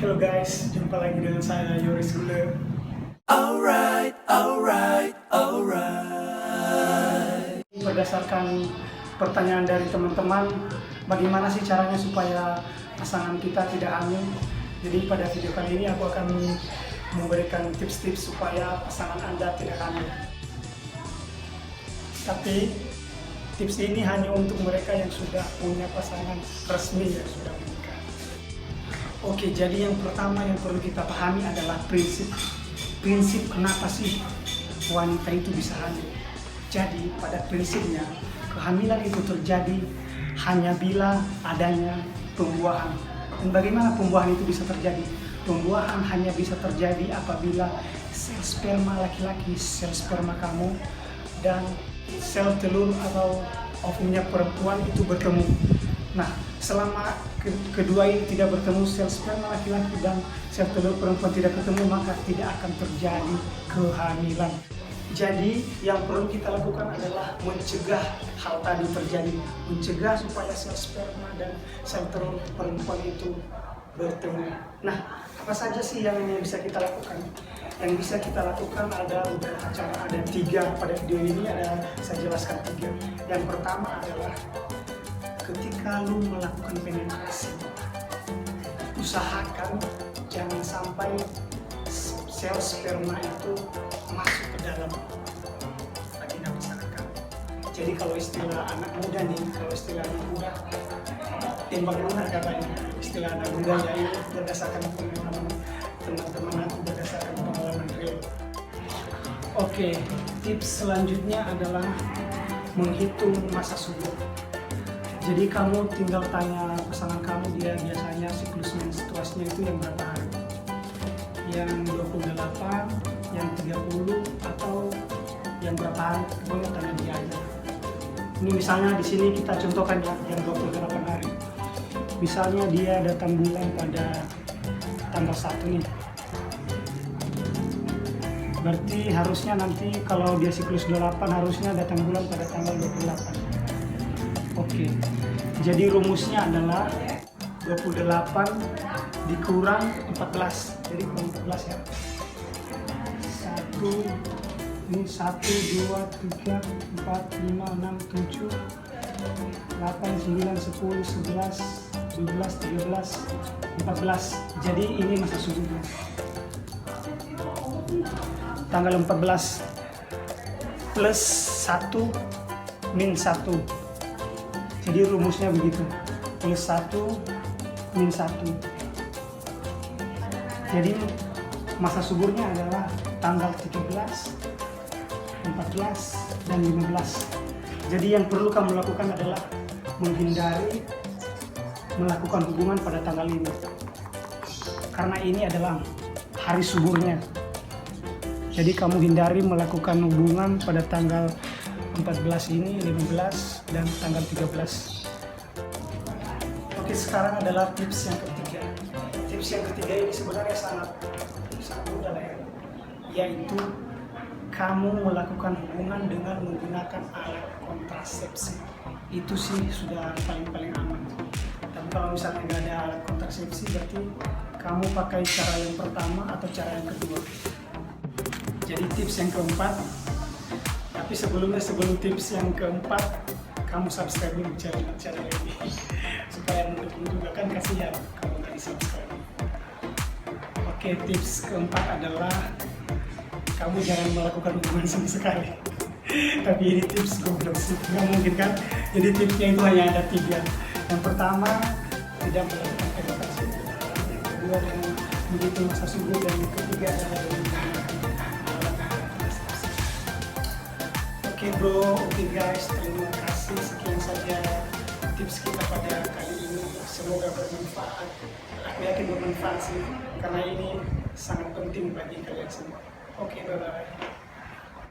Halo guys, jumpa lagi dengan saya Yoris Gule. Alright, alright, alright. Berdasarkan pertanyaan dari teman-teman, bagaimana sih caranya supaya pasangan kita tidak hamil? Jadi pada video kali ini aku akan memberikan tips-tips supaya pasangan Anda tidak hamil. Tapi tips ini hanya untuk mereka yang sudah punya pasangan resmi, yang sudah menikah. Oke, jadi yang pertama yang perlu kita pahami adalah prinsip kenapa sih wanita itu bisa hamil. Jadi pada prinsipnya kehamilan itu terjadi hanya bila adanya pembuahan. Dan bagaimana pembuahan itu bisa terjadi? Pembuahan hanya bisa terjadi apabila sel sperma laki-laki, sel sperma kamu, dan sel telur atau ovumnya perempuan itu bertemu. Nah, selama kedua ini tidak bertemu, sel sperma laki-laki dan sel telur perempuan tidak ketemu, maka tidak akan terjadi kehamilan. Jadi yang perlu kita lakukan adalah mencegah hal tadi terjadi, mencegah supaya sel sperma dan sel telur perempuan itu bertemu. Nah, apa saja sih yang bisa kita lakukan? Yang bisa kita lakukan ada beberapa cara, ada 3 pada video ini, saya jelaskan 3. Yang pertama adalah ketika lu melakukan penetrasi, usahakan jangan sampai sel sperma itu masuk ke dalam vagina pasangan kamu. Jadi kalau istilah anak muda nih, tembak lunar katanya, istilah anak muda ya, ini berdasarkan pengalaman teman-teman aku, berdasarkan pengalaman real. Oke, tips selanjutnya adalah menghitung masa subur. Jadi kamu tinggal tanya pasangan kamu, dia biasanya siklus menstruasinya itu yang berapa hari? Yang 28, yang 30, atau yang berapa hari? Boleh tanya dia aja. Ini misalnya di sini kita contohkan ya, yang 28 hari. Misalnya dia datang bulan pada tanggal 1 nih. Berarti harusnya nanti kalau dia siklus 28 harusnya datang bulan pada tanggal 28. Oke, jadi rumusnya adalah 28 dikurang 14, jadi kurang 14 ya. 1, 2, 3, 4, 5, 6, 7, 8, 9, 10, 11, 12, 13, 14. Jadi ini masa subuhnya. Tanggal 14 plus 1 min 1. Jadi rumusnya begitu, plus 1 min 1. Jadi masa suburnya adalah tanggal 13, 14, dan 15. Jadi yang perlu kamu lakukan adalah menghindari melakukan hubungan pada tanggal ini, karena ini adalah hari suburnya. Jadi kamu hindari melakukan hubungan pada tanggal 14 ini, 15, dan tanggal 13. Oke, sekarang adalah tips yang ketiga. Tips yang ketiga ini sebenarnya sangat mudah ya, yaitu kamu melakukan hubungan dengan menggunakan alat kontrasepsi. Itu sih sudah paling aman. Tapi kalau misalnya nggak ada alat kontrasepsi, berarti kamu pakai cara yang pertama atau cara yang kedua. Jadi tips yang keempat, tapi sebelum tips yang keempat, kamu subscribe dulu channel ini supaya mendukung juga, kan kasihan kalau nggak di subscribe. Oke, tips keempat adalah kamu jangan melakukan hubungan sama sekali. Tapi ini tips goblok sih, nggak mungkin kan? Jadi tipsnya itu hanya ada 3. Yang pertama, tidak melakukan penetrasi. Yang kedua, dengan begitu masa subur, dan yang ketiga adalah Oke bro, oke guys, terima kasih. Sekian saja tips kita pada kali ini. Semoga bermanfaat. Aku yakin bermanfaat sih, karena ini sangat penting bagi kalian semua. Oke, bye-bye.